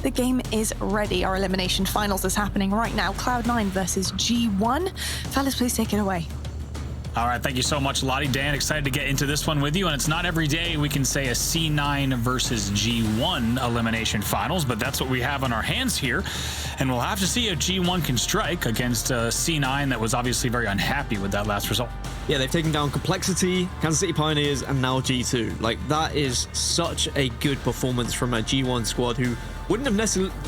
The game is ready. Our elimination finals is happening right now. Cloud9 versus G1. Fellas, please take it away. All right, thank you so much, Lottie. Dan, excited to get into this one with you. And it's not every day we can say a C9 versus G1 elimination finals, but that's what we have on our hands here. And we'll have to see if G1 can strike against C9 that was obviously very unhappy with that last result. Yeah, they've taken down Complexity, Kansas City Pioneers, and now G2. Like, that is such a good performance from a G1 squad who wouldn't have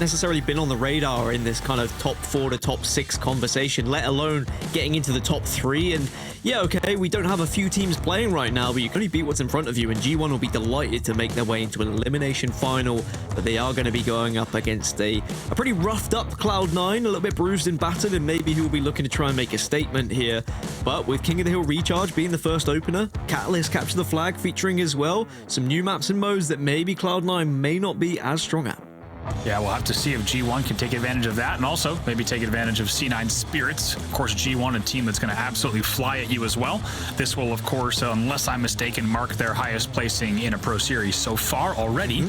necessarily been on the radar in this kind of top 4 to top 6 conversation, let alone getting into the top 3. And yeah, okay, we don't have a few teams playing right now, but you can only beat what's in front of you, and G1 will be delighted to make their way into an elimination final. But they are going to be going up against a pretty roughed up Cloud9, a little bit bruised and battered, and maybe he will be looking to try and make a statement here. But with King of the Hill Recharge being the first opener, Catalyst Capture the Flag featuring as well, some new maps and modes that maybe Cloud9 may not be as strong at. Yeah, we'll have to see if G1 can take advantage of that, and also maybe take advantage of C9's spirits. Of course, G1, a team that's going to absolutely fly at you as well. This will, of course, unless I'm mistaken, mark their highest placing in a Pro Series so far already.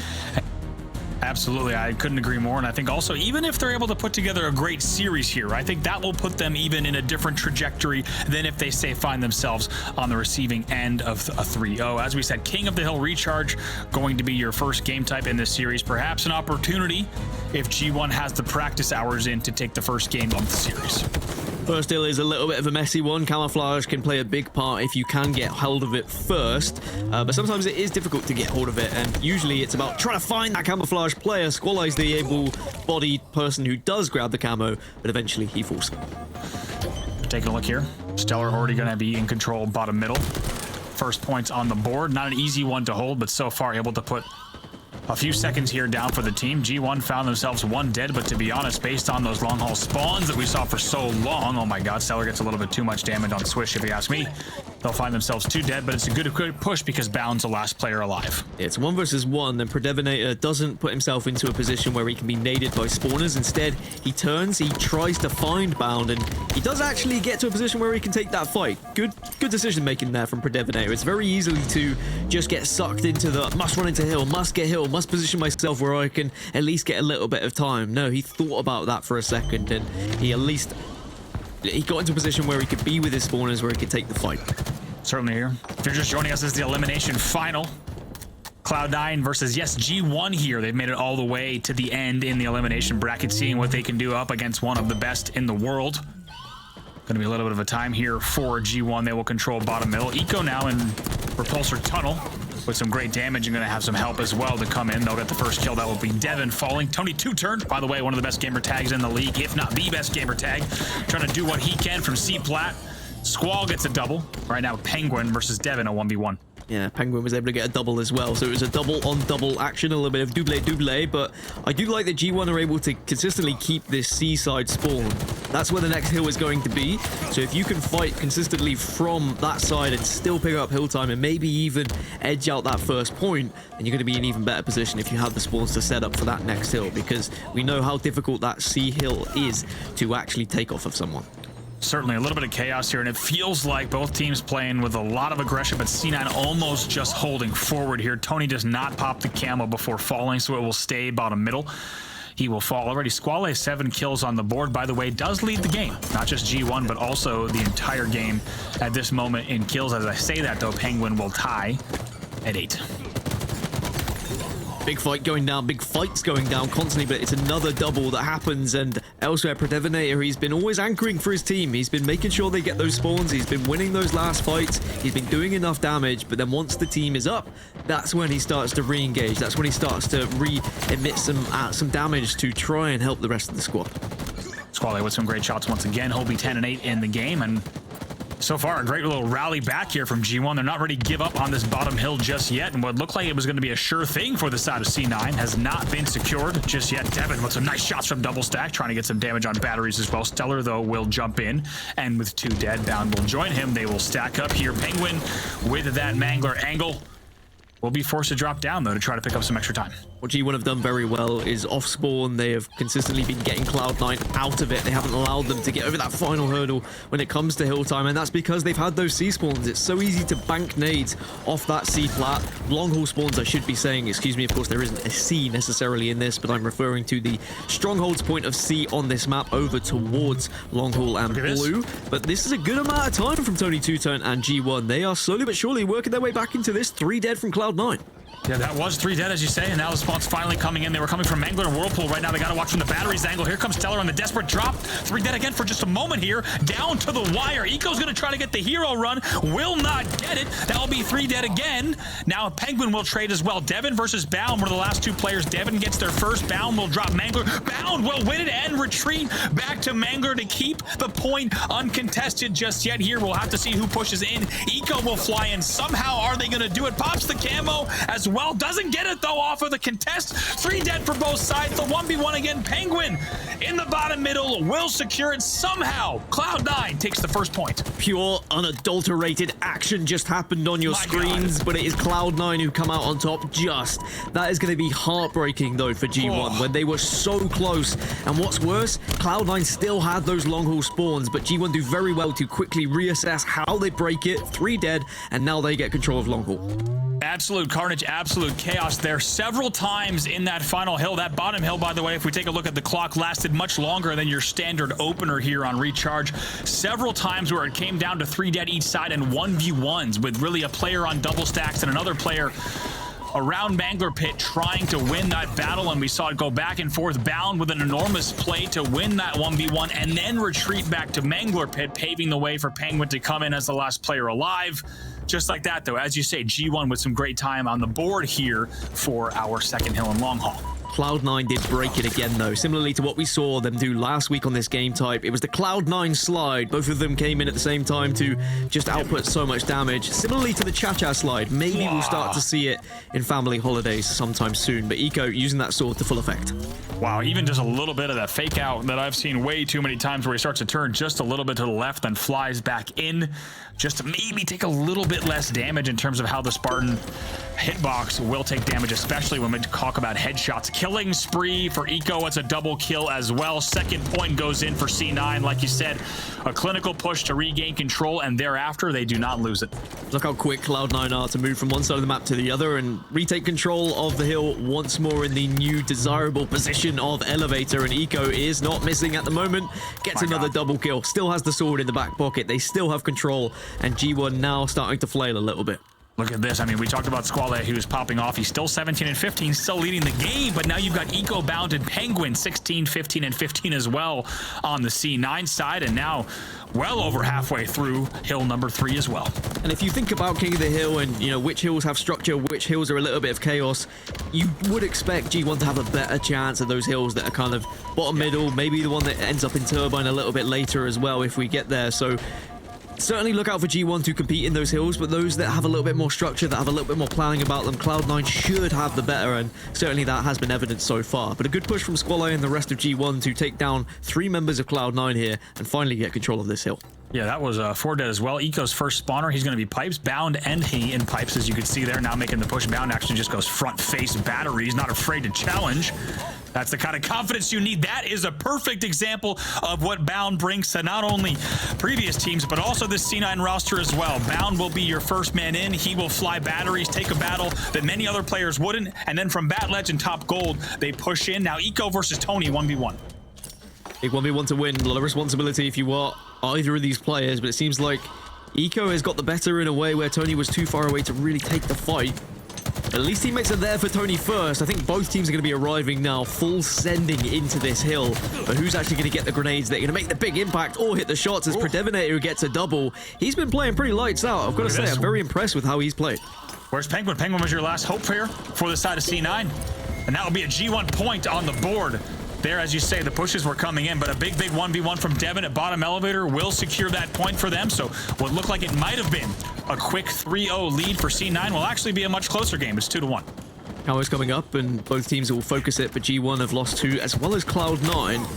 Absolutely, I couldn't agree more. And I think also, even if they're able to put together a great series here, I think that will put them even in a different trajectory than if they, say, find themselves on the receiving end of a 3-0. As we said, King of the Hill Recharge going to be your first game type in this series. Perhaps an opportunity if G1 has the practice hours in to take the first game of the series. First hill is a little bit of a messy one. Camouflage can play a big part if you can get hold of it first, but sometimes it is difficult to get hold of it, and usually it's about trying to find that camouflage player. Squallaye's the able-bodied person who does grab the camo, but eventually he falls. Taking a look here, StelluR already going to be in control bottom middle. First points on the board, not an easy one to hold, but so far able to put a few seconds here down for the team. G1 found themselves one dead, but to be honest, based on those long haul spawns that we saw for so long, oh my god, StelluR gets a little bit too much damage on Swish, if you ask me. They'll find themselves 2 dead, but it's a good push because Bound's the last player alive. It's 1 versus 1, and PreDevoNatoR doesn't put himself into a position where he can be naded by spawners. Instead, he turns, he tries to find Bound, and he does actually get to a position where he can take that fight. Good decision making there from PreDevoNatoR. It's very easily to just get sucked into the must run into hill, must get hill, must position myself where I can at least get a little bit of time. No, he thought about that for a second, and he got into a position where he could be with his spawners, where he could take the fight. Certainly here. If you're just joining us, this is the elimination final. Cloud9 versus, yes, G1 here. They've made it all the way to the end in the elimination bracket, seeing what they can do up against one of the best in the world. Going to be a little bit of a time here for G1. They will control bottom middle. Eco now in repulsor tunnel with some great damage, and going to have some help as well to come in. They'll get the first kill. That will be Devin falling. Toni 2-turn, by the way, one of the best gamer tags in the league, if not the best gamer tag. Trying to do what he can from C-Plat. Squall gets a double. Right now, Pznguin versus Devin, a 1v1. Yeah, Pznguin was able to get a double as well, so it was a double-on-double action, a little bit of double, but I do like that G1 are able to consistently keep this seaside spawn. That's where the next hill is going to be, so if you can fight consistently from that side and still pick up hill time and maybe even edge out that first point, then you're going to be in an even better position if you have the spawns to set up for that next hill, because we know how difficult that C hill is to actually take off of someone. Certainly a little bit of chaos here, and it feels like both teams playing with a lot of aggression, but C9 almost just holding forward here. Toni does not pop the camo before falling, so it will stay bottom middle. He will fall already. Squallaye, 7 kills on the board, by the way, does lead the game. Not just G1, but also the entire game at this moment in kills. As I say that, though, Pznguin will tie at 8. Big fight going down, big fights going down constantly, but it's another double that happens. And elsewhere, PreDevoNatoR, he's been always anchoring for his team. He's been making sure they get those spawns. He's been winning those last fights. He's been doing enough damage, but then once the team is up, that's when he starts to re-engage. That's when he starts to re-emit some damage to try and help the rest of the squad. Squallaye with some great shots once again. He'll be 10-8 in the game, and so far, a great little rally back here from G1. They're not ready to give up on this bottom hill just yet, and what looked like it was going to be a sure thing for the side of C9 has not been secured just yet. Devin with some nice shots from double stack, trying to get some damage on batteries as well. StelluR, though, will jump in, and with 2 dead, Bound will join him. They will stack up here. Pznguin with that mangler angle will be forced to drop down, though, to try to pick up some extra time. What G1 have done very well is off spawn. They have consistently been getting Cloud9 out of it. They haven't allowed them to get over that final hurdle when it comes to hill time, and that's because they've had those C spawns. It's so easy to bank nades off that C plat. Long haul spawns, I should be saying, excuse me, of course there isn't a C necessarily in this, but I'm referring to the strongholds point of C on this map over towards long haul and blue. But this is a good amount of time from Toni, Two-Tone and G1. They are slowly but surely working their way back into this. 3 dead from Cloud9. Yeah, that was 3 dead, as you say, and now the spawn's finally coming in. They were coming from Mangler and Whirlpool. Right now, they got to watch from the batteries angle. Here comes StelluR on the desperate drop. 3 dead again for just a moment here. Down to the wire. Eco's going to try to get the hero run. Will not get it. That'll be 3 dead again. Now, Pznguin will trade as well. Devin versus Bound were the last 2 players. Devin gets their first. Bound will drop Mangler. Bound will win it and retreat back to Mangler to keep the point uncontested just yet here. We'll have to see who pushes in. Eco will fly in. Somehow, are they going to do it? Pops the camo as well. Doesn't get it though off of the contest. 3 dead for both sides. The 1v1 again. Pznguin in the bottom middle will secure it somehow. Cloud9 takes the first point. Pure unadulterated action just happened on your screens, but it is Cloud9 who come out on top just. That is going to be heartbreaking though for G1 when they were so close. And what's worse, Cloud9 still had those long haul spawns, but G1 do very well to quickly reassess how they break it. 3 dead, and now they get control of long haul. Absolute carnage, absolute chaos there several times in that final hill. That bottom hill, by the way, if we take a look at the clock, lasted much longer than your standard opener here on Recharge. Several times where it came down to 3 dead each side and 1v1s with really a player on double stacks and another player around Mangler Pit trying to win that battle, and we saw it go back and forth. Bound with an enormous play to win that 1v1 and then retreat back to Mangler Pit, paving the way for Pznguin to come in as the last player alive. Just like that, though, as you say, G1 with some great time on the board here for our second hill and long haul. Cloud9 did break it again, though. Similarly to what we saw them do last week on this game type, it was the Cloud9 slide. Both of them came in at the same time to just output so much damage. Similarly to the Cha-Cha slide, maybe we'll start to see it in Family Holidays sometime soon, but Eco using that sword to full effect. Wow, even just a little bit of that fake out that I've seen way too many times where he starts to turn just a little bit to the left, then flies back in, just to maybe take a little bit less damage in terms of how the Spartan hitbox will take damage, especially when we talk about headshots. Killing spree for Eco. It's a double kill as well. Second point goes in for C9. Like you said, a clinical push to regain control, and thereafter they do not lose it. Look how quick Cloud9 are to move from one side of the map to the other and retake control of the hill once more in the new desirable position of Elevator, and Eco is not missing at the moment. Gets another double kill. Still has the sword in the back pocket. They still have control, and G1 now starting to flail a little bit. Look at this. I mean, we talked about Squallaye, who's popping off. He's still 17 and 15, still leading the game, but now you've got Eco, Bound, and Pznguin 16, 15, and 15 as well on the C9 side, and now well over halfway through hill number 3 as well. And if you think about King of the Hill and, you know, which hills have structure, which hills are a little bit of chaos, you would expect G1 to have a better chance of those hills that are kind of bottom middle, maybe the one that ends up in Turbine a little bit later as well if we get there. So certainly look out for G1 to compete in those hills, but those that have a little bit more structure, that have a little bit more planning about them, Cloud9 should have the better, and certainly that has been evident so far. But a good push from Squallaye and the rest of G1 to take down 3 members of Cloud9 here and finally get control of this hill. Yeah, that was 4 dead as well. Eco's first spawner, he's going to be Pipes, Bound, and he in Pipes, as you can see there, now making the push. Bound actually just goes front face batteries, not afraid to challenge. That's the kind of confidence you need. That is a perfect example of what Bound brings to not only previous teams, but also this C9 roster as well. Bound will be your first man in. He will fly batteries, take a battle that many other players wouldn't, and then from Bat Ledge and Top Gold, they push in. Now Eco versus Toni, 1v1. Big 1v1 to win. A lot of responsibility if you are either of these players, but it seems like Eco has got the better in a way where Toni was too far away to really take the fight. At least teammates are there for Toni first. I think both teams are going to be arriving now, full sending into this hill. But who's actually going to get the grenades that are going to make the big impact or hit the shots as PreDevoNatoR gets a double? He's been playing pretty lights out. I've got to say, I'm very impressed with how he's played. Where's Pznguin? Pznguin was your last hope here for the side of C9. And that will be a G1 point on the board. There, as you say, the pushes were coming in, but a big 1v1 from Devin at bottom elevator will secure that point for them. So what looked like it might have been a quick 3-0 lead for C9 will actually be a much closer game. It's 2-1. Power's coming up, and both teams will focus it, but G1 have lost 2, as well as Cloud9.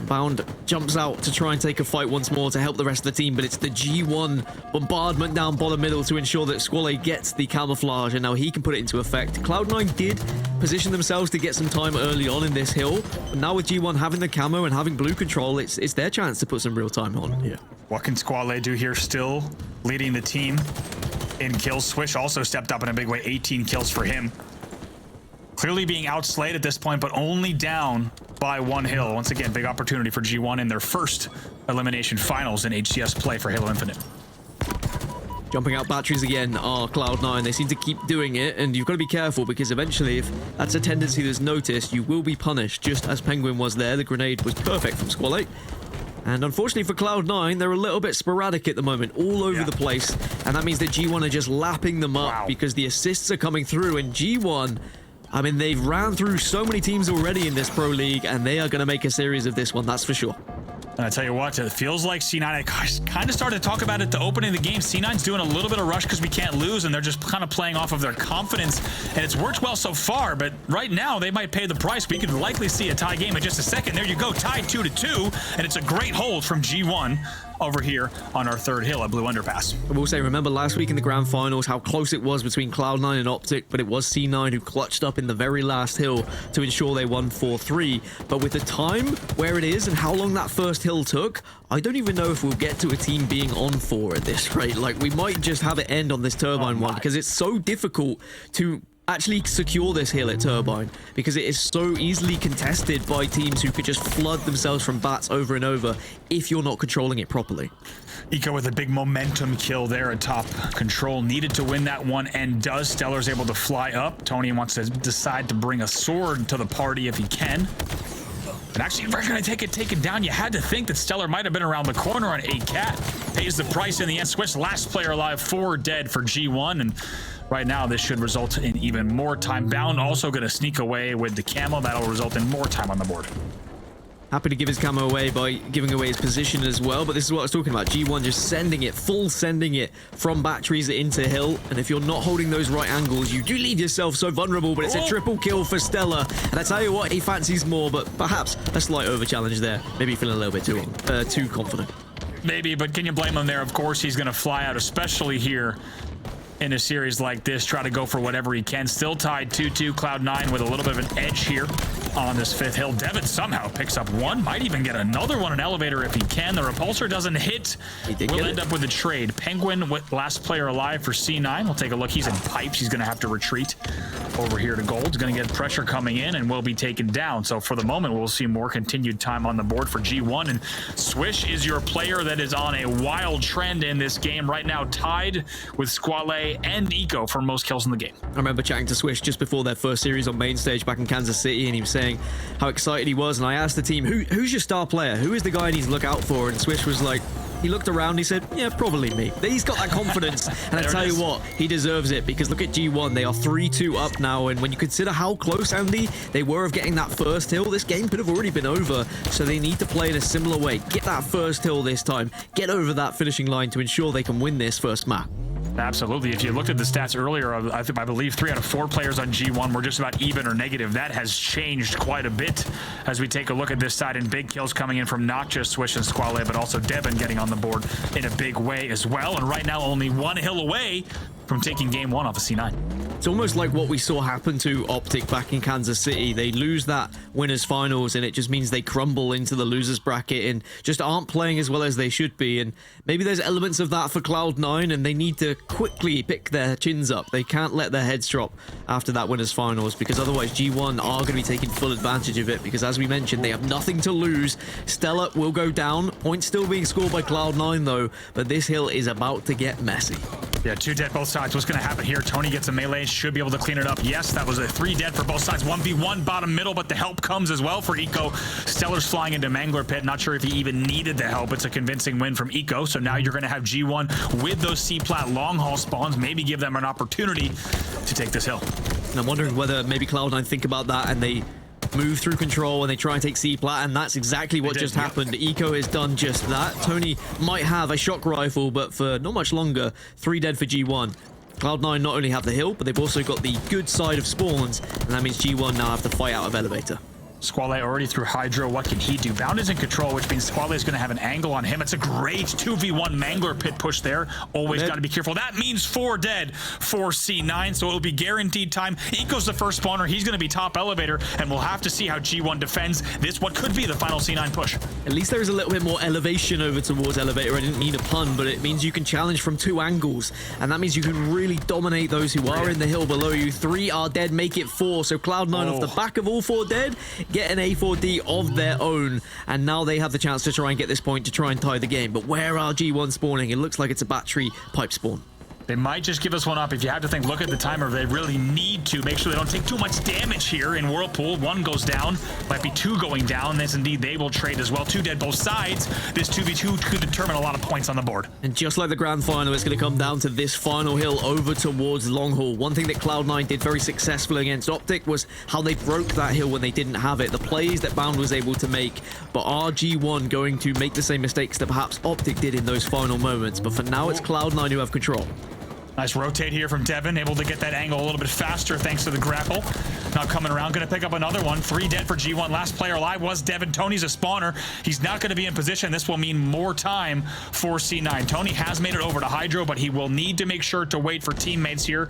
Bound jumps out to try and take a fight once more to help the rest of the team, but it's the G1 bombardment down bottom middle to ensure that Squallaye gets the camouflage, and now he can put it into effect. Cloud9 did position themselves to get some time early on in this hill, but now with G1 having the camo and having blue control, it's their chance to put some real time on here. What can Squallaye do here? Still leading the team in kills. Swish also stepped up in a big way, 18 kills for him. Clearly being outslayed at this point, but only down by 1 hill. Once again, big opportunity for G1 in their first elimination finals in HCS play for Halo Infinite. Jumping out batteries again are Cloud9. They seem to keep doing it, and you've got to be careful because eventually, if that's a tendency that's noticed, you will be punished, just as Pznguin was there. The grenade was perfect from Squallaye. And unfortunately for Cloud9, they're a little bit sporadic at the moment, all over the place. And that means that G1 are just lapping them up because the assists are coming through, and G1... I mean, they've ran through so many teams already in this Pro League, and they are going to make a series of this one, that's for sure. And I tell you what, it feels like C9, I kind of started to talk about it the opening of the game. C9's doing a little bit of rush because we can't lose, and they're just kind of playing off of their confidence, and it's worked well so far, but right now they might pay the price. We could likely see a tie game in just a second. There you go, tied 2-2, and it's a great hold from G1 over here on our third hill at Blue Underpass. I will say, remember last week in the grand finals how close it was between Cloud9 and Optic, but it was C9 who clutched up in the very last hill to ensure they won 4-3. But with the time where it is and how long that first hill took, I don't even know if we'll get to a team being on 4 at this rate. Like, we might just have it end on this Turbine one because it's so difficult to actually secure this hill at Turbine because it is so easily contested by teams who could just flood themselves from bats over and over if you're not controlling it properly. Eco with a big momentum kill there at top control. Needed to win that one and does. StelluR's able to fly up. Toni wants to decide to bring a sword to the party if he can. And actually, if we're going to take it down, you had to think that StelluR might have been around the corner on a cat. Pays the price in the end. Swish, last player alive, 4 dead for G1. And right now, this should result in even more time. Bound also going to sneak away with the camo. That'll result in more time on the board. Happy to give his camo away by giving away his position as well, but this is what I was talking about. G1 just sending it, full sending it from batteries into hill, and if you're not holding those right angles, you do leave yourself so vulnerable, but it's a triple kill for StelluR, and I tell you what, he fancies more, but perhaps a slight over challenge there. Maybe feeling a little bit too confident. Maybe, but can you blame him there? Of course, he's going to fly out, especially here in a series like this, try to go for whatever he can. Still tied 2-2. Cloud9 with a little bit of an edge here on this 5th hill. Devin somehow picks up 1, might even get another one, an elevator if he can. The repulsor doesn't hit. We'll end up with a trade. Pznguin with last player alive for C9. We'll take a look. He's in pipes. He's going to have to retreat over here to gold. He's going to get pressure coming in and will be taken down. So for the moment, we'll see more continued time on the board for G1. And Swish is your player that is on a wild trend in this game right now, tied with Squallaye and Eco for most kills in the game. I remember chatting to Swish just before their first series on main stage back in Kansas City, and he was saying how excited he was, and I asked the team, who's your star player? Who is the guy I need to look out for? And Swish was like, he looked around, he said, yeah, probably me. He's got that confidence, and I tell you what, he deserves it, because look at G1, they are 3-2 up now, and when you consider how close, Andy, they were of getting that first hill, this game could have already been over, so they need to play in a similar way. Get that first hill this time, get over that finishing line to ensure they can win this first map. Absolutely. If you looked at the stats earlier, I believe 3 out of 4 players on G1 were just about even or negative. That has changed quite a bit as we take a look at this side, and big kills coming in from not just Swish and Squallaye, but also Devin getting on the board in a big way as well. And right now, only 1 hill away from taking game 1 off of C9. It's almost like what we saw happen to Optic back in Kansas City. They lose that winners finals, and it just means they crumble into the losers bracket and just aren't playing as well as they should be. And maybe there's elements of that for Cloud9, and they need to quickly pick their chins up. They can't let their heads drop after that winners finals, because otherwise G1 are going to be taking full advantage of it, because as we mentioned, they have nothing to lose. StelluR will go down. Points still being scored by Cloud9 though, but this hill is about to get messy. Yeah, 2 dead both sides. What's going to happen here? Toni gets a melee, should be able to clean it up. Yes, that was a 3 dead for both sides. 1v1 bottom middle, but the help comes as well for Eco. StelluR's flying into Mangler Pit. Not sure if he even needed the help. It's a convincing win from Eco. So now you're going to have G1 with those C-plat long haul spawns. Maybe give them an opportunity to take this hill. And I'm wondering whether maybe Cloud9 think about that and they move through control and they try and take C-plat, and that's exactly what just happened. Eco has done just that. Toni might have a shock rifle, but for not much longer, 3 dead for G1. Cloud9 not only have the hill, but they've also got the good side of spawns, and that means G1 now have to fight out of elevator. Squallaye already through Hydro. What can he do? Bound is in control, which means Squallaye is going to have an angle on him. It's a great 2v1 Mangler pit push there. Always got to be careful. That means 4 dead for C9, so it'll be guaranteed time. Eco's the first spawner. He's going to be top elevator, and we'll have to see how G1 defends this, what could be the final C9 push. At least there is a little bit more elevation over towards elevator. I didn't mean a pun, but it means you can challenge from 2 angles, and that means you can really dominate those who are in the hill below you. 3 are dead, make it 4. So Cloud9 off the back of all 4 dead, get an A4D of their own, and now they have the chance to try and get this point to try and tie the game. But where are G1 spawning? It looks like it's a battery pipe spawn. They might just give us one up. If you have to think, look at the timer. They really need to make sure they don't take too much damage here in Whirlpool. 1 goes down, might be 2 going down. Yes, indeed, they will trade as well. 2 dead both sides. This 2v2 could determine a lot of points on the board. And just like the grand final, it's going to come down to this final hill over towards Long Haul. One thing that Cloud9 did very successfully against Optic was how they broke that hill when they didn't have it. The plays that Bound was able to make, but are G1 going to make the same mistakes that perhaps Optic did in those final moments? But for now, it's Cloud9 who have control. Nice rotate here from Devin, able to get that angle a little bit faster thanks to the grapple. Now coming around, going to pick up another one. 3 dead for G1. Last player alive was Devin. Tony's a spawner. He's not going to be in position. This will mean more time for C9. Tony has made it over to Hydro, but he will need to make sure to wait for teammates here,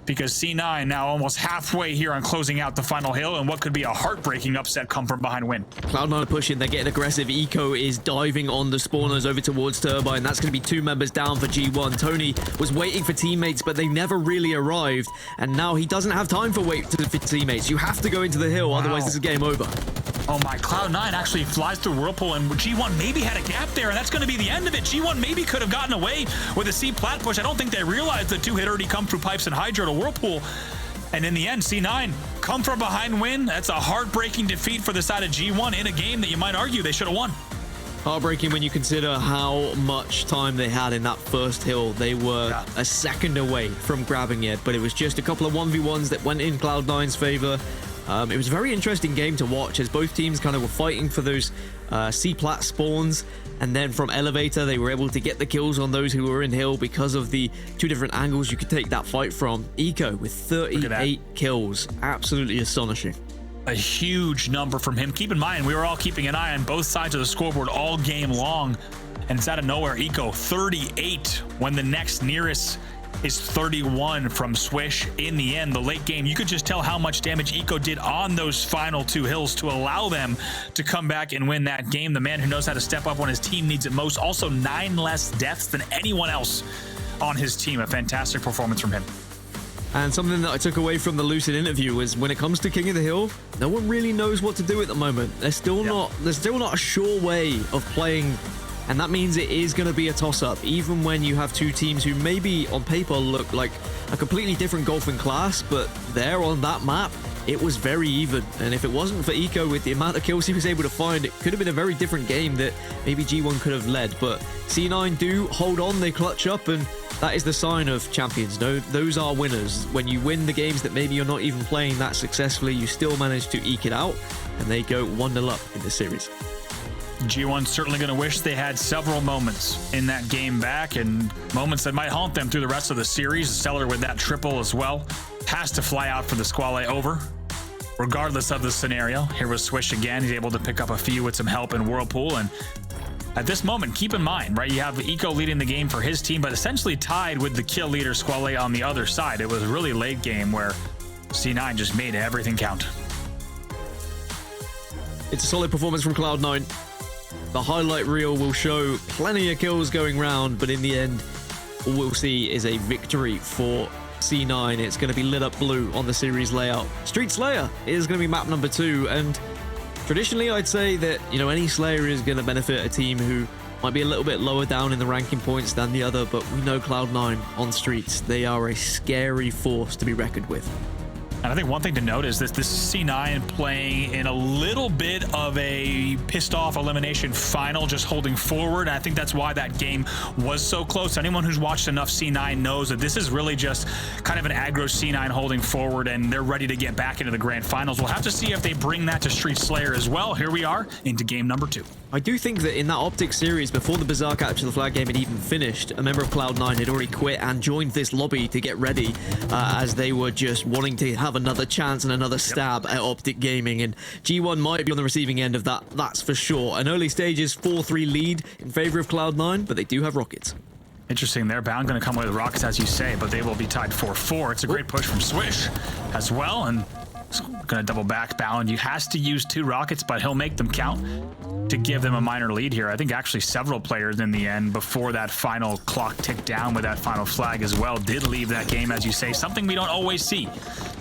because C9 now almost halfway here on closing out the final hill, and what could be a heartbreaking upset come from behind win. Cloud9 are pushing, they're getting aggressive. Eco is diving on the spawners over towards Turbine. That's going to be 2 members down for G1. Tony was waiting for teammates, but they never really arrived, and now he doesn't have time for teammates. You have to go into the hill, otherwise this is game over. Oh my, Cloud9 actually flies through Whirlpool, and G1 maybe had a gap there, and that's going to be the end of it. G1 maybe could have gotten away with a C plat push. I don't think they realized the 2 had already come through pipes and Hydro to Whirlpool. And in the end, C9 come from behind win. That's a heartbreaking defeat for the side of G1 in a game that you might argue they should have won. Heartbreaking when you consider how much time they had in that first hill. They were a second away from grabbing it, but it was just a couple of 1v1s that went in Cloud9's favor. It was a very interesting game to watch as both teams kind of were fighting for those C-plat spawns, and then from elevator they were able to get the kills on those who were in hill because of the 2 different angles you could take that fight from. Eco with 38 kills, absolutely astonishing. A huge number from him. Keep in mind, we were all keeping an eye on both sides of the scoreboard all game long, and it's out of nowhere. Eco 38 when the next nearest is 31 from Swish. In the end, the late game, you could just tell how much damage Eco did on those final 2 hills to allow them to come back and win that game. The man who knows how to step up when his team needs it most. Also 9 less deaths than anyone else on his team. A fantastic performance from him. And something that I took away from the Lucid interview was when it comes to King of the Hill, no one really knows what to do at the moment. There's still not a sure way of playing. And that means it is going to be a toss-up, even when you have 2 teams who maybe on paper look like a completely different golfing class, but there on that map, it was very even. And if it wasn't for Eco with the amount of kills he was able to find, it could have been a very different game that maybe G1 could have led. But C9 do hold on, they clutch up, and that is the sign of champions. No, those are winners. When you win the games that maybe you're not even playing that successfully, you still manage to eke it out, and they go 1-0 up in the series. G1 certainly going to wish they had several moments in that game back, and moments that might haunt them through the rest of the series. StelluR with that triple as well has to fly out for the Squallaye over, regardless of the scenario. Here was Swish again. He's able to pick up a few with some help in Whirlpool, and at this moment, keep in mind, right, you have Eco leading the game for his team, but essentially tied with the kill leader Squallaye on the other side. It was a really late game where C9 just made everything count. It's a solid performance from Cloud9. The highlight reel will show plenty of kills going round, but in the end, all we'll see is a victory for C9. It's going to be lit up blue on the series layout. Street Slayer is going to be map number 2, and traditionally I'd say that, you know, any Slayer is going to benefit a team who might be a little bit lower down in the ranking points than the other, but we know Cloud9 on Streets. They are a scary force to be reckoned with. And I think one thing to note is this C9 playing in a little bit of a pissed off elimination final, just holding forward. And I think that's why that game was so close. Anyone who's watched enough C9 knows that this is really just kind of an aggro C9 holding forward, and they're ready to get back into the grand finals. We'll have to see if they bring that to Street Slayer as well. Here we are into game number 2. I do think that in that Optic series, before the Bizarre Capture the Flag game had even finished, a member of Cloud9 had already quit and joined this lobby to get ready, as they were just wanting to have another chance and another stab at Optic Gaming, and G1 might be on the receiving end of that, that's for sure. An early stages 4-3 lead in favor of Cloud9, but they do have rockets. Interesting there. Bound going to come away with rockets, as you say, but they will be tied 4-4. It's a great push from Swish as well, and going to double back. Bound, he has to use 2 rockets, but he'll make them count to give them a minor lead here. I think actually several players in the end, before that final clock ticked down with that final flag as well, did leave that game, as you say, something we don't always see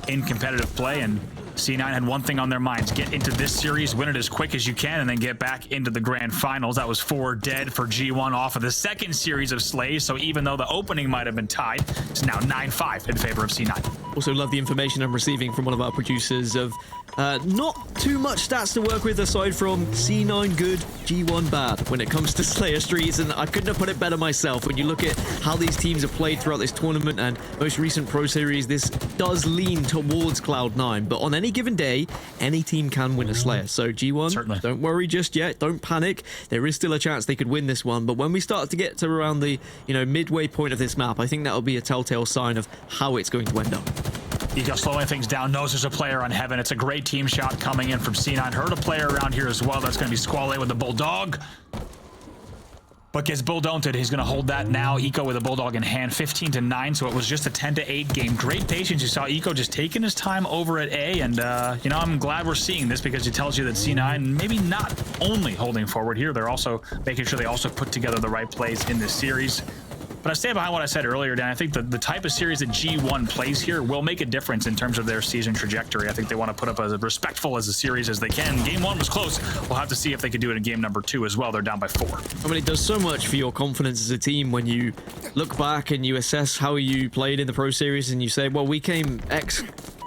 in competitive play. And C9 had one thing on their minds: get into this series, win it as quick as you can, and then get back into the grand finals. That was 4 dead for G1 off of the second series of slays, so even though the opening might have been tied, it's now 9-5 in favor of C9. Also love the information I'm receiving from one of our producers of not too much stats to work with aside from C9 good, G1 bad when it comes to Slayer Streets, and I couldn't have put it better myself. When you look at how these teams have played throughout this tournament and most recent Pro Series, this does lean towards Cloud9, but on any given day, any team can win a Slayer. So G1, certainly don't worry just yet, don't panic. There is still a chance they could win this one, but when we start to get to around the midway point of this map, I think that'll be a telltale sign of how it's going to end up. Eco slowing things down, knows there's a player on Heaven. It's a great team shot coming in from C9. Heard a player around here as well. That's going to be Squallaye with the Bulldog, but gets bulldonted. He's going to hold that now. Eco with a Bulldog in hand, 15-9, so it was just a 10-8 game. Great patience. You saw Eco just taking his time over at A, and I'm glad we're seeing this because it tells you that C9 maybe not only holding forward here, they're also making sure they also put together the right plays in this series. But I stand behind what I said earlier, Dan. I think the type of series that G1 plays here will make a difference in terms of their season trajectory. I think they want to put up as respectful as a series as they can. Game 1 was close. We'll have to see if they can do it in game number 2 as well. They're down by 4. I mean, it does so much for your confidence as a team when you look back and you assess how you played in the Pro Series and you say, well, we came X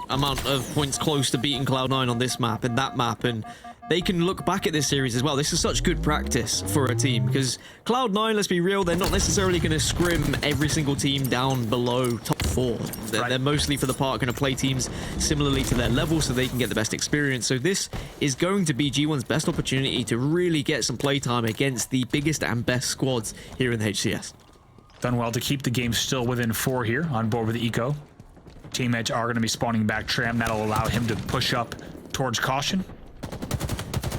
amount of points close to beating Cloud9 on this map and that map, and they can look back at this series as well. This is such good practice for a team because Cloud9, let's be real, they're not necessarily going to scrim every single team down below top 4. They're mostly, for the part, going to play teams similarly to their level so they can get the best experience. So this is going to be G1's best opportunity to really get some playtime against the biggest and best squads here in the HCS. Done well to keep the game still within 4 here on board with Eco. Team Edge are going to be spawning back Tram. That'll allow him to push up towards Caution.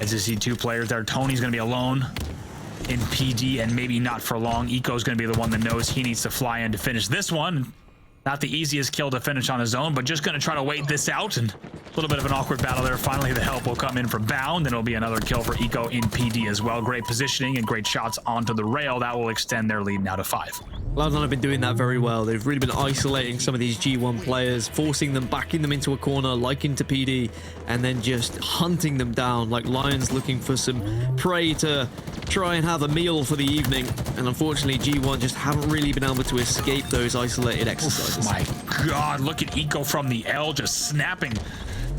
As you see 2 players there, Tony's going to be alone in PD, and maybe not for long. Eco's going to be the one that knows he needs to fly in to finish this one. Not the easiest kill to finish on his own, but just going to try to wait this out. And a little bit of an awkward battle there. Finally, the help will come in from Bound, and it'll be another kill for Eco in PD as well. Great positioning and great shots onto the rail. That will extend their lead now to 5. Cloud9 have been doing that very well. They've really been isolating some of these G1 players, forcing them, backing them into a corner, like into PD, and then just hunting them down like lions looking for some prey to try and have a meal for the evening. And unfortunately, G1 just haven't really been able to escape those isolated exercises. Oh my God, look at Eco from the L just snapping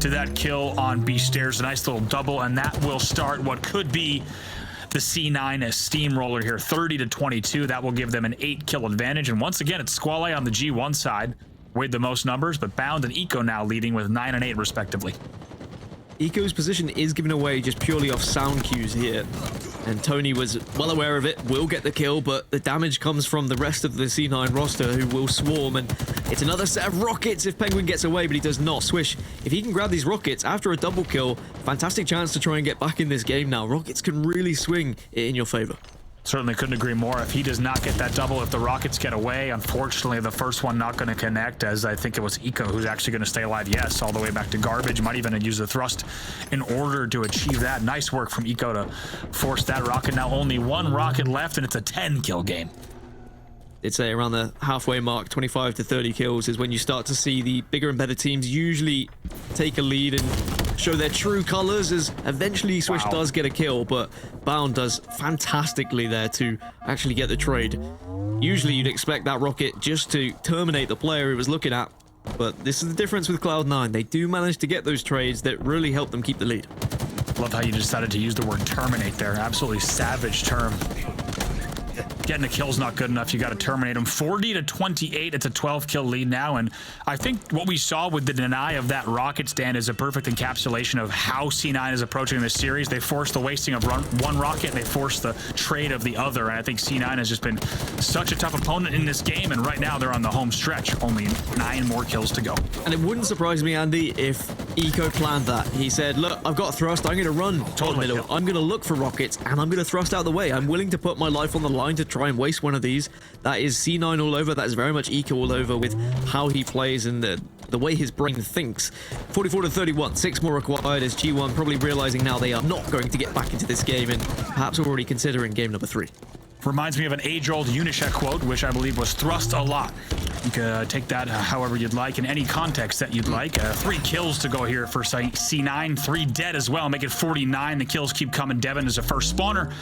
to that kill on B stairs. A nice little double, and that will start what could be the C9 steamroller here, 30-22. That will give them an 8-kill advantage. And once again, it's Squallaye on the G1 side with the most numbers, but Bound and Eco now leading with 9 and 8 respectively. Eco's position is given away just purely off sound cues here, and Toni was well aware of it, will get the kill, but the damage comes from the rest of the C9 roster who will swarm, and it's another set of rockets if Pznguin gets away, but he does not. Swish, if he can grab these rockets after a double kill, fantastic chance to try and get back in this game now. Rockets can really swing in your favor. Certainly couldn't agree more. If he does not get that double, if the rockets get away, unfortunately the first one not going to connect, as I think it was Eco who's actually going to stay alive. Yes, all the way back to garbage. Might even use the thrust in order to achieve that. Nice work from Eco to force that rocket. Now only 1 rocket left, and it's a 10-kill game. It's around the halfway mark, 25 to 30 kills is when you start to see the bigger and better teams usually take a lead and show their true colors, as eventually Swish does get a kill, but Bound does fantastically there to actually get the trade. Usually you'd expect that rocket just to terminate the player he was looking at, but this is the difference with Cloud9. They do manage to get those trades that really help them keep the lead. Love how you decided to use the word terminate there. Absolutely savage term. getting a kill's not good enough. You got to terminate him. 40-28. It's a 12-kill lead now. And I think what we saw with the deny of that rocket stand is a perfect encapsulation of how C9 is approaching this series. They forced the wasting of one rocket, and they forced the trade of the other. And I think C9 has just been such a tough opponent in this game. And right now they're on the home stretch. Only 9 more kills to go. And it wouldn't surprise me, Andy, if Eco planned that. He said, look, I've got thrust. I'm going to run Totally. middle. I'm going to look for rockets, and I'm going to thrust out the way. I'm willing to put my life on the line to try and waste one of these. That is C9 all over. That is very much Eco all over with how he plays and the way his brain thinks. 44-31, 6 more required as G1 probably realizing now they are not going to get back into this game and perhaps already considering game number 3. Reminds me of an age-old Unisha quote, which I believe was thrust a lot. You can take that however you'd like, in any context that you'd like. 3 kills to go here for C9, 3 dead as well, make it 49. The kills keep coming. Devon is a first spawner,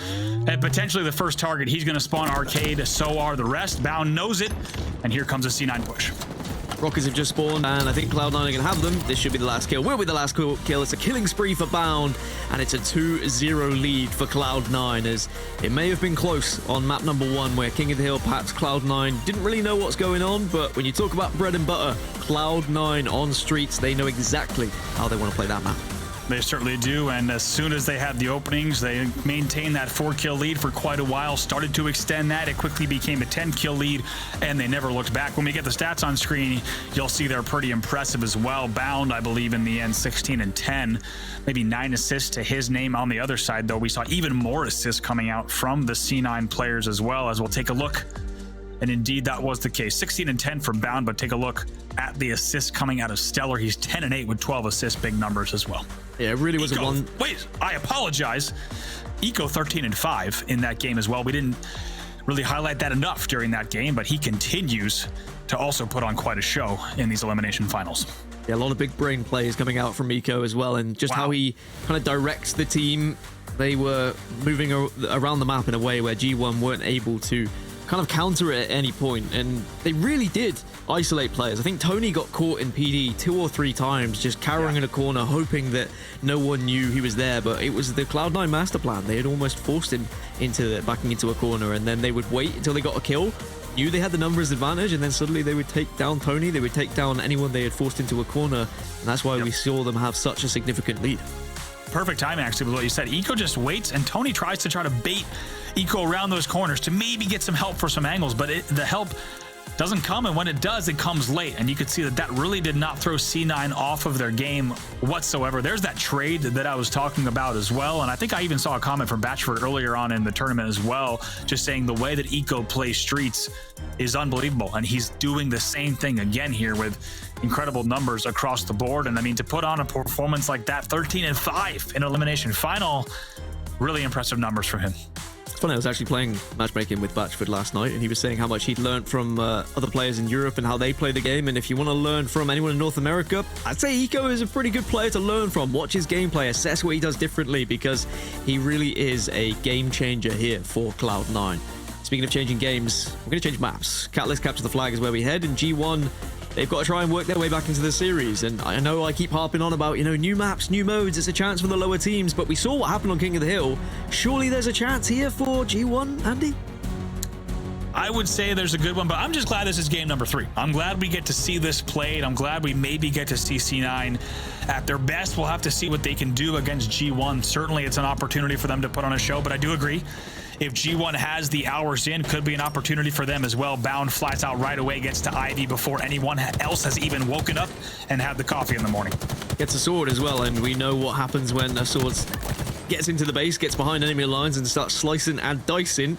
and potentially the first target. He's going to spawn Arcade, so are the rest. Bound knows it, and here comes a C9 push. Rockets have just spawned, and I think Cloud9 are going to have them. This should be the last kill. Will be the last kill. It's a killing spree for Bound, and it's a 2-0 lead for Cloud9, as it may have been close on map number 1, where King of the Hill, perhaps Cloud9 didn't really know what's going on, but when you talk about bread and butter, Cloud9 on streets, they know exactly how they want to play that map. They certainly do, and as soon as they had the openings, they maintained that 4-kill lead for quite a while, started to extend that. It quickly became a 10-kill lead, and they never looked back. When we get the stats on screen, you'll see they're pretty impressive as well. Bound, I believe, in the end, 16-10, maybe 9 assists to his name. On the other side, though, we saw even more assists coming out from the C9 players as well, as we'll take a look. And indeed, that was the case. 16-10 for Bound, but take a look at the assists coming out of StelluR. He's 10-8 with 12 assists, big numbers as well. Yeah, it really was Eco, a one. Wait, I apologize. Eco 13-5 in that game as well. We didn't really highlight that enough during that game, but he continues to also put on quite a show in these elimination finals. Yeah, a lot of big brain plays coming out from Eco as well, and just how he kind of directs the team. They were moving around the map in a way where G1 weren't able to kind of counter it at any point, and they really did isolate players. I think Toni got caught in PD 2 or 3 times, just cowering in a corner, hoping that no one knew he was there, but it was the Cloud9 master plan. They had almost forced him into backing into a corner, and then they would wait until they got a kill, knew they had the numbers advantage, and then suddenly they would take down Toni, they would take down anyone they had forced into a corner, and that's why we saw them have such a significant lead. Perfect timing, actually, with what you said. Eco just waits, and Toni tries to try to bait Eco around those corners to maybe get some help for some angles, but the help doesn't come, and when it does, it comes late. And you could see that that really did not throw C9 off of their game whatsoever. There's that trade that I was talking about as well, and I think I even saw a comment from Batchford earlier on in the tournament as well, just saying the way that Eco plays streets is unbelievable, and he's doing the same thing again here with incredible numbers across the board. And I mean, to put on a performance like that, 13-5 in elimination final, really impressive numbers for him. It's funny, I was actually playing matchmaking with Batchford last night, and he was saying how much he'd learned from other players in Europe and how they play the game. And if you want to learn from anyone in North America, I'd say Eco is a pretty good player to learn from. Watch his gameplay, assess what he does differently, because he really is a game changer here for Cloud9. Speaking of changing games, we're going to change maps. Catalyst capture the flag is where we head, and G1, they've got to try and work their way back into the series. And I know I keep harping on about, new maps, new modes, it's a chance for the lower teams, but we saw what happened on King of the Hill. Surely there's a chance here for G1, Andy? I would say there's a good one, but I'm just glad this is game number 3. I'm glad we get to see this played. I'm glad we maybe get to see C9 at their best. We'll have to see what they can do against G1. Certainly it's an opportunity for them to put on a show, but I do agree. If G1 has the hours in, could be an opportunity for them as well. Bound flats out right away, gets to Ivy before anyone else has even woken up and had the coffee in the morning. Gets a sword as well, and we know what happens when a sword gets into the base, gets behind enemy lines, and starts slicing and dicing.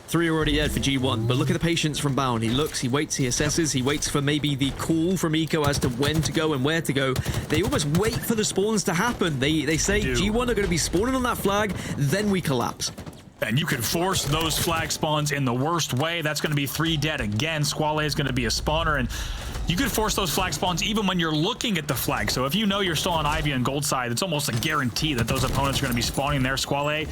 3 already dead for G1, but look at the patience from Bound. He looks, he waits, he assesses, he waits for maybe the call from Eco as to when to go and where to go. They almost wait for the spawns to happen. They say G1 are going to be spawning on that flag, then we collapse. And you could force those flag spawns in the worst way. That's going to be 3 dead again. Squallaye is going to be a spawner, and you could force those flag spawns even when you're looking at the flag. So if you know you're still on Ivy and Gold side, it's almost a guarantee that those opponents are going to be spawning there. Squallaye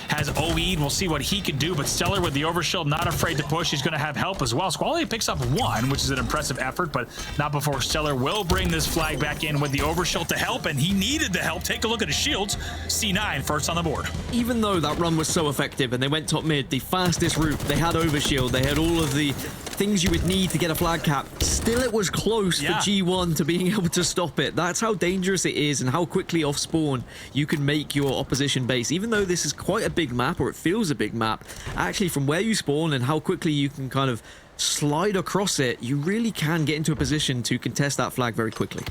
has OE'd. We'll see what he can do, but StelluR with the overshield, not afraid to push. He's going to have help as well. Squallaye picks up 1, which is an impressive effort, but not before StelluR will bring this flag back in with the overshield to help, and he needed the help. Take a look at his shields. C9 first on the board. Even though that run was so effective and they went top mid, the fastest route, they had overshield, they had all of the things you would need to get a flag cap, still it was close for G1 to being able to stop it. That's how dangerous it is and how quickly off spawn you can make your opposition base. Even though this is quite a big map, or it feels a big map, actually from where you spawn and how quickly you can kind of slide across it, you really can get into a position to contest that flag very quickly.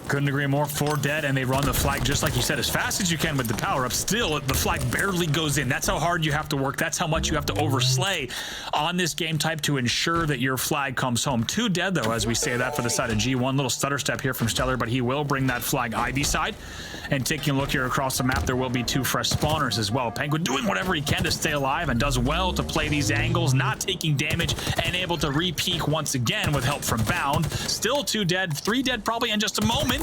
Couldn't agree more. 4 dead, and they run the flag just like you said, as fast as you can with the power up. Still, the flag barely goes in. That's how hard you have to work. That's how much you have to overslay on this game type to ensure that your flag comes home. 2 dead, though, as we say that for the side of G1. Little stutter step here from StelluR, but he will bring that flag Ivy side. And taking a look here across the map, there will be 2 fresh spawners as well. Pznguin doing whatever he can to stay alive and does well to play these angles, not taking damage, and able to re-peek once again with help from Bound. Still 2 dead, 3 dead probably in just a moment.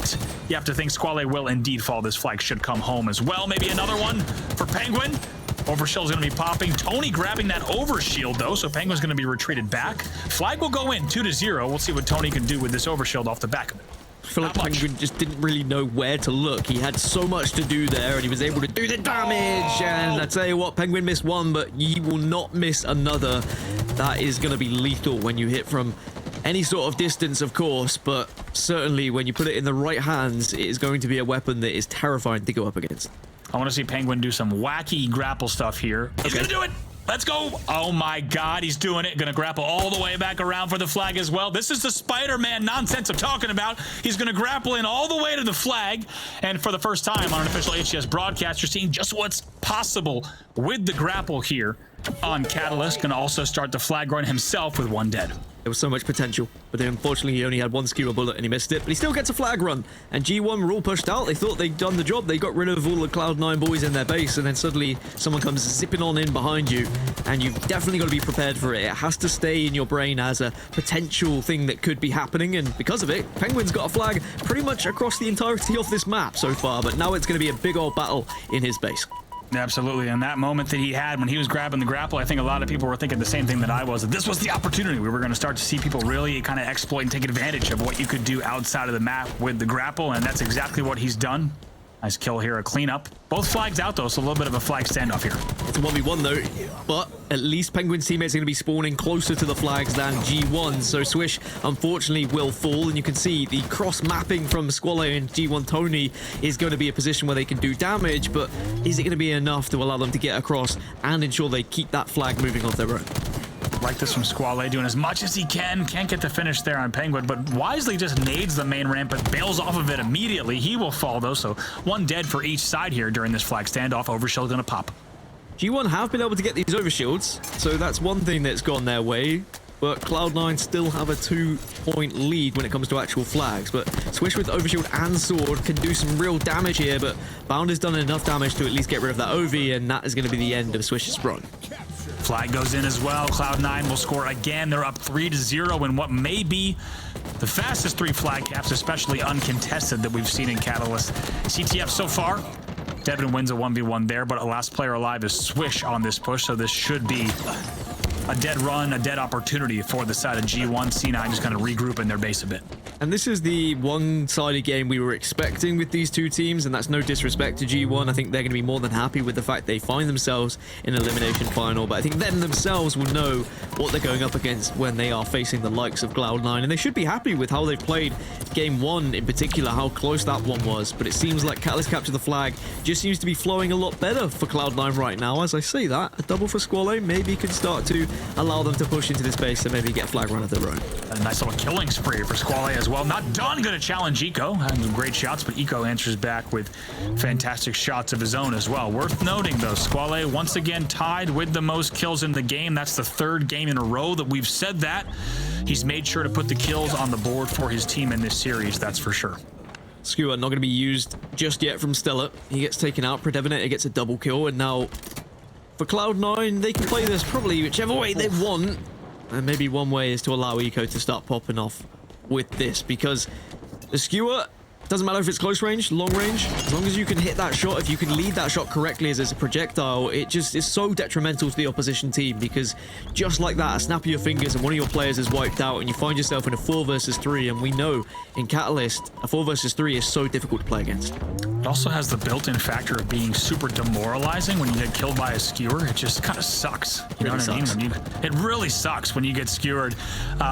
You have to think Squallaye will indeed fall. This flag should come home as well. Maybe another one for Pznguin. Overshield's going to be popping. Toni grabbing that overshield, though, so Penguin's going to be retreated back. Flag will go in 2-0. We'll see what Toni can do with this overshield off the back of it. I feel like Pznguin just didn't really know where to look. He had so much to do there, and he was able to do the damage. And I tell you what, Pznguin missed 1, but you will not miss another. That is going to be lethal when you hit from any sort of distance, of course, but certainly when you put it in the right hands, it is going to be a weapon that is terrifying to go up against. I want to see Pznguin do some wacky grapple stuff here. He's going to do it. Let's go. Oh my God, he's doing it. Gonna grapple all the way back around for the flag as well. This is the Spider-Man nonsense I'm talking about. He's gonna grapple in all the way to the flag. And for the first time on an official HCS broadcast, you're seeing just what's possible with the grapple here on Catalyst. Gonna also start the flag run himself with 1 dead. There was so much potential, but unfortunately he only had 1 skewer bullet and he missed it, but he still gets a flag run. And G1 were all pushed out. They thought they'd done the job. They got rid of all the Cloud9 boys in their base, and then suddenly someone comes zipping on in behind you, and you've definitely got to be prepared for it. It has to stay in your brain as a potential thing that could be happening, and because of it, Pznguin's got a flag pretty much across the entirety of this map so far, but now it's going to be a big old battle in his base. Absolutely, and that moment that he had when he was grabbing the grapple, I think a lot of people were thinking the same thing that I was, that this was the opportunity. We were going to start to see people really kind of exploit and take advantage of what you could do outside of the map with the grapple, and that's exactly what he's done. Nice kill here, a cleanup. Both flags out, though, so a little bit of a flag standoff here. It's a 1v1, though, but at least Pznguin's teammates are going to be spawning closer to the flags than G1, so Swish, unfortunately, will fall, and you can see the cross-mapping from Squallaye and G1 Toni is going to be a position where they can do damage, but is it going to be enough to allow them to get across and ensure they keep that flag moving off their own? Like this from Squallaye, doing as much as he can. Can't get the finish there on Pznguin, but wisely just nades the main ramp, but bails off of it immediately. He will fall, though, so 1 dead for each side here during this flag standoff. Overshield gonna pop. G1 have been able to get these overshields, so that's one thing that's gone their way, but Cloud9 still have a 2-point lead when it comes to actual flags. But Swish with overshield and sword can do some real damage here, but Bound has done enough damage to at least get rid of that OV, and that is going to be the end of Swish's run. Flag goes in as well. Cloud9 will score again. They're up 3-0 in what may be the fastest 3 flag caps, especially uncontested, that we've seen in Catalyst. CTF so far, Devin wins a 1v1 there, but a last player alive is Swish on this push, so this should be a dead run, a dead opportunity for the side of G1. C9 just kind of regroup in their base a bit. And this is the one-sided game we were expecting with these 2 teams, and that's no disrespect to G1. I think they're going to be more than happy with the fact they find themselves in an elimination final, but I think them themselves will know what they're going up against when they are facing the likes of Cloud9, and they should be happy with how they've played game 1 in particular, how close that one was. But it seems like Catalyst capture the flag just seems to be flowing a lot better for Cloud9 right now. As I say that, a double for Squallaye maybe could start to allow them to push into this base and maybe get a flag run of their own. A nice little killing spree for Squallaye as well. Not done. Going to challenge Eco. Having some great shots, but Eco answers back with fantastic shots of his own as well. Worth noting, though, Squallaye once again tied with the most kills in the game. That's the 3rd game in a row that we've said that. He's made sure to put the kills on the board for his team in this series, that's for sure. Skewer not going to be used just yet from StelluR. He gets taken out. PreDevoNatoR gets a double kill, and now for Cloud9, they can play this probably whichever way they want. And maybe one way is to allow Eco to start popping off with this, because the Skewer Doesn't matter if it's close range, long range, as long as you can hit that shot, if you can lead that shot correctly as it's a projectile, it just is so detrimental to the opposition team, because just like that, a snap of your fingers and one of your players is wiped out and you find yourself in a 4 versus 3, and we know in Catalyst, a 4 versus 3 is so difficult to play against. It also has the built-in factor of being super demoralizing when you get killed by a skewer. It just kind of sucks. You know what I mean? It really sucks when you get skewered.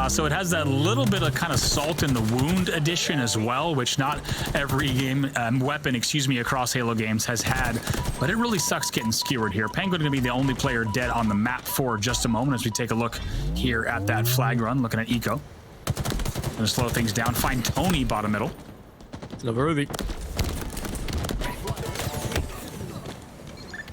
So it has that little bit of kind of salt in the wound addition as well, which not every game weapon, across Halo games has had. But it really sucks getting skewered here. Pznguin going to be the only player dead on the map for just a moment as we take a look here at that flag run, looking at Eco. Going to slow things down. Find toni bottom middle. It's another Ovi.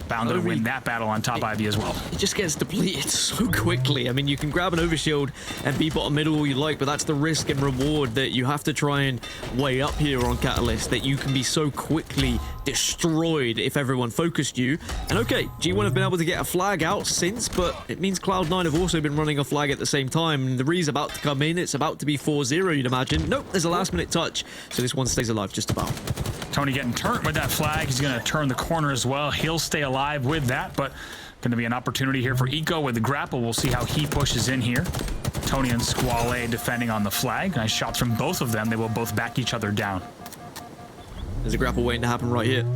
Bound to win that battle on top Ivy as well. It just gets depleted so quickly. I mean, you can grab an overshield and be bottom middle all you like, but that's the risk and reward that you have to try and weigh up here on Catalyst, that you can be so quickly destroyed if everyone focused you. And okay, G1 have been able to get a flag out since, but it means Cloud9 have also been running a flag at the same time. And the Re's about to come in. It's about to be 4-0, you'd imagine. Nope, there's a last minute touch. So this one stays alive just about. Toni getting turned with that flag. He's going to turn the corner as well. He'll stay alive with that, but going to be an opportunity here for Eco with the grapple. We'll see how he pushes in here. Toni and Squallaye defending on the flag. Nice shots from both of them. They will both back each other down. There's a grapple waiting to happen right here.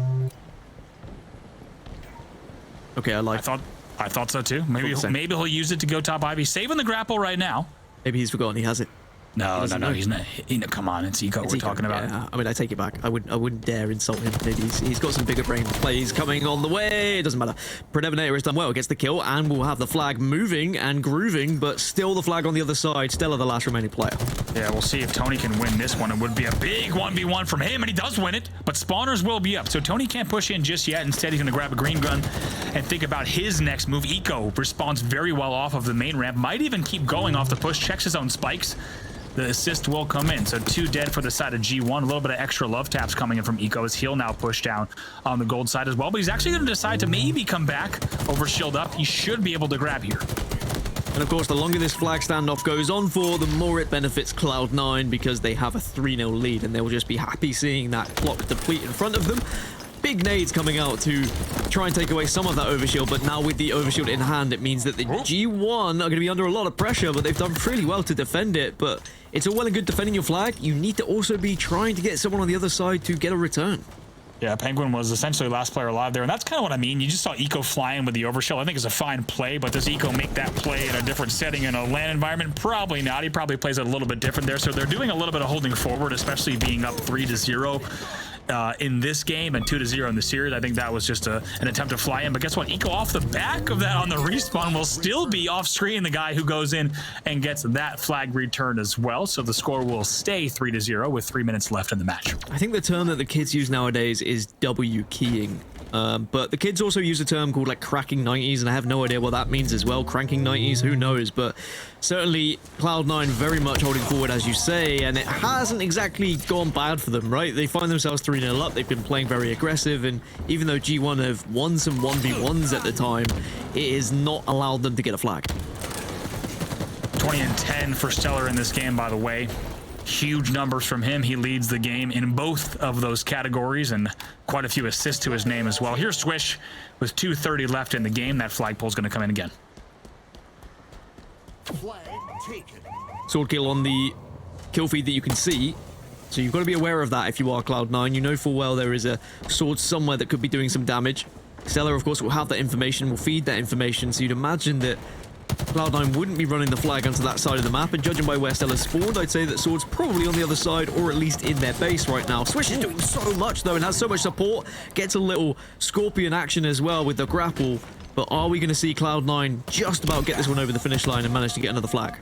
Okay, I thought so too. Maybe he'll use it to go top Ivy. Saving the grapple right now. Maybe he's forgotten he has it. No, he's not. Come on, it's Eco we're talking about. Yeah, I mean, I take it back. I wouldn't dare insult him. Maybe he's got some bigger brain plays coming on the way. It doesn't matter. PreDevoNatoR has done well, gets the kill, and we'll have the flag moving and grooving, but still the flag on the other side. StelluR, the last remaining player. Yeah, we'll see if Toni can win this one. It would be a big 1v1 from him, and he does win it, but spawners will be up, so Toni can't push in just yet. Instead, he's going to grab a green gun and think about his next move. Eco responds very well off of the main ramp, might even keep going off the push, checks his own spikes. The assist will come in, so 2 dead for the side of G1. A little bit of extra love taps coming in from Eco as he'll now push down on the gold side as well. But he's actually going to decide to maybe come back over shield up. He should be able to grab here. And of course, the longer this flag standoff goes on for, the more it benefits Cloud9 because they have a 3-0 lead, and they'll just be happy seeing that clock deplete in front of them. Big nades coming out to try and take away some of that overshield, but now with the overshield in hand, it means that the G1 are going to be under a lot of pressure, but they've done pretty well to defend it. But it's all well and good defending your flag. You need to also be trying to get someone on the other side to get a return. Yeah, Pznguin was essentially last player alive there, and that's kind of what I mean. You just saw Eco flying with the overshield. I think it's a fine play, but does Eco make that play in a different setting in a LAN environment? Probably not. He probably plays it a little bit different there, so they're doing a little bit of holding forward, especially being up 3-0. In this game and 2-0 in the series. I think that was just an attempt to fly in, but guess what? Eco off the back of that on the respawn will still be off screen, the guy who goes in and gets that flag return as well. So the score will stay 3-0 with 3 minutes left in the match. I think the term that the kids use nowadays is W keying. But the kids also use a term called like cracking 90s, and I have no idea what that means as well. Cranking 90s, who knows? But certainly Cloud9 very much holding forward, as you say, and it hasn't exactly gone bad for them, right? They find themselves 3-0 up. They've been playing very aggressive, and even though G1 have won some 1v1s at the time, it has not allowed them to get a flag. 20 and 10 for StelluR in this game, by the way. Huge numbers from him. He leads the game in both of those categories and quite a few assists to his name as well. Here's Swish with 2:30 left in the game. That flagpole's going to come in again. Sword kill on the kill feed that you can see. So you've got to be aware of that if you are Cloud9. You know full well there is a sword somewhere that could be doing some damage. StelluR, of course, will have that information, will feed that information. So you'd imagine that Cloud9 wouldn't be running the flag onto that side of the map, and judging by where StelluR spawned, I'd say that Sword's probably on the other side, or at least in their base right now. Swish is doing so much, though, and has so much support. Gets a little Scorpion action as well with the grapple, but are we going to see Cloud9 just about get this one over the finish line and manage to get another flag?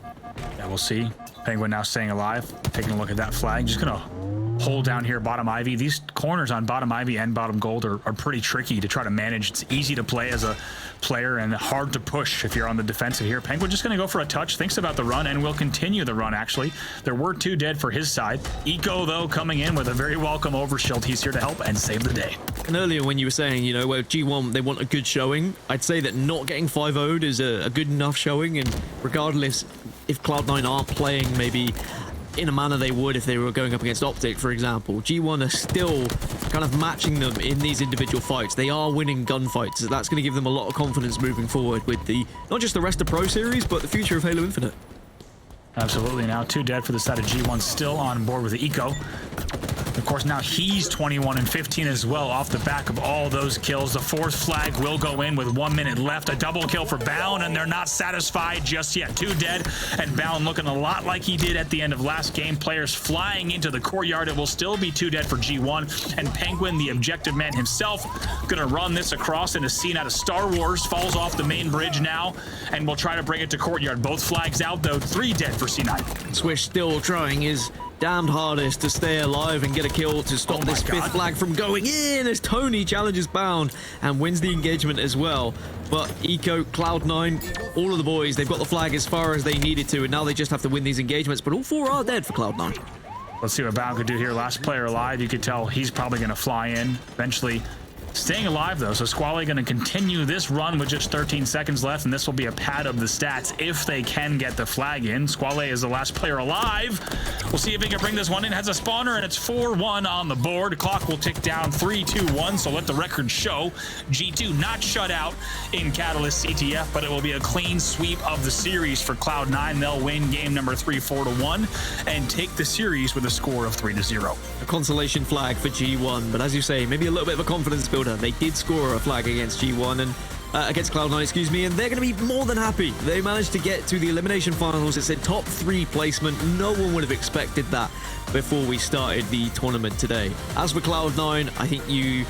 Yeah, we'll see. Pznguin now staying alive, taking a look at that flag. Just going to hold down here bottom Ivy. These corners on bottom Ivy and bottom gold are pretty tricky to try to manage. It's easy to play as a player and hard to push if you're on the defensive here. Pznguin just going to go for a touch, thinks about the run, and will continue the run, actually. There were 2 dead for his side. Eco, though, coming in with a very welcome overshield. He's here to help and save the day. And earlier when you were saying, you know, where G1, they want a good showing, I'd say that not getting 5-0'd is a good enough showing, and regardless if Cloud9 aren't playing maybe in a manner they would if they were going up against Optic, for example. G1 are still kind of matching them in these individual fights. They are winning gunfights, so that's going to give them a lot of confidence moving forward with the not just the rest of Pro Series, but the future of Halo Infinite. Absolutely. Now 2 dead for the side of G1, still on board with the Eco. Of course, now he's 21 and 15 as well off the back of all those kills. The 4th flag will go in with 1 minute left. A double kill for Bound, and they're not satisfied just yet. 2 dead, and Bound looking a lot like he did at the end of last game. Players flying into the courtyard. It will still be 2 dead for G1, and Pznguin, the objective man himself, gonna run this across in a scene out of Star Wars. Falls off the main bridge now, and will try to bring it to courtyard. Both flags out, though. 3 dead for C9. Swish still trying his damned hardest to stay alive and get a kill to stop this 5th flag from going in as Toni challenges Bound and wins the engagement as well. But Eco, Cloud9, all of the boys, they've got the flag as far as they needed to, and now they just have to win these engagements, but all 4 are dead for Cloud9. Let's see what Bound could do here. Last player alive. You could tell he's probably going to fly in eventually. Staying alive, though, so Squallaye going to continue this run with just 13 seconds left, and this will be a pad of the stats if they can get the flag in. Squallaye is the last player alive. We'll see if he can bring this one in. Has a spawner, and it's 4-1 on the board. The clock will tick down 3-2-1, so let the record show. G2 not shut out in Catalyst CTF, but it will be a clean sweep of the series for Cloud9. They'll win game number 3 4-1 and take the series with a score of 3-0. A consolation flag for G1, but as you say, maybe a little bit of a confidence builder. They did score a flag against G1 and against Cloud9, excuse me, and they're going to be more than happy. They managed to get to the elimination finals. It's a top 3 placement. No one would have expected that before we started the tournament today. As for Cloud9, I think you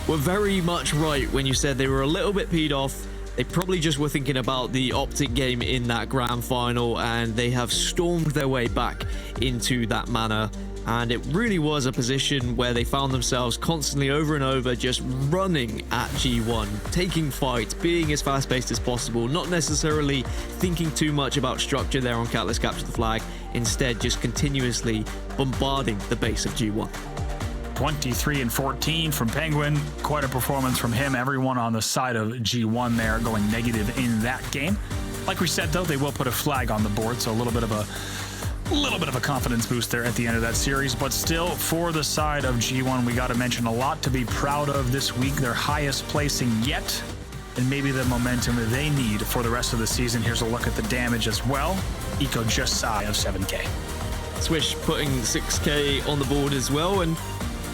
were very much right when you said they were a little bit peed off. They probably just were thinking about the Optic game in that grand final, and they have stormed their way back into that manner. And it really was a position where they found themselves constantly over and over just running at G1, taking fights, being as fast-paced as possible, not necessarily thinking too much about structure there on Catalyst Capture the Flag, instead just continuously bombarding the base of G1. 23 and 14 from Pznguin. Quite a performance from him. Everyone on the side of G1 there going negative in that game. Like we said, though, they will put a flag on the board, so a little bit of a confidence boost there at the end of that series. But still, for the side of G1, we got to mention a lot to be proud of this week. Their highest placing yet, and maybe the momentum that they need for the rest of the season. Here's a look at the damage as well. Eco just shy of 7K. Swish putting 6K on the board as well, and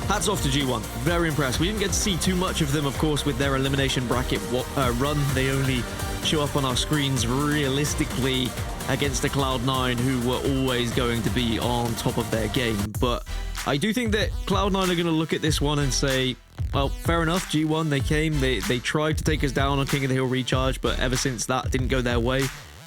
hats off to G1. Very impressed. We didn't get to see too much of them, of course, with their elimination bracket run. They only show up on our screens realistically against the Cloud9, who were always going to be on top of their game. But I do think that Cloud9 are going to look at this one and say, well, fair enough, G1, they came, they tried to take us down on King of the Hill Recharge, but ever since that didn't go their way,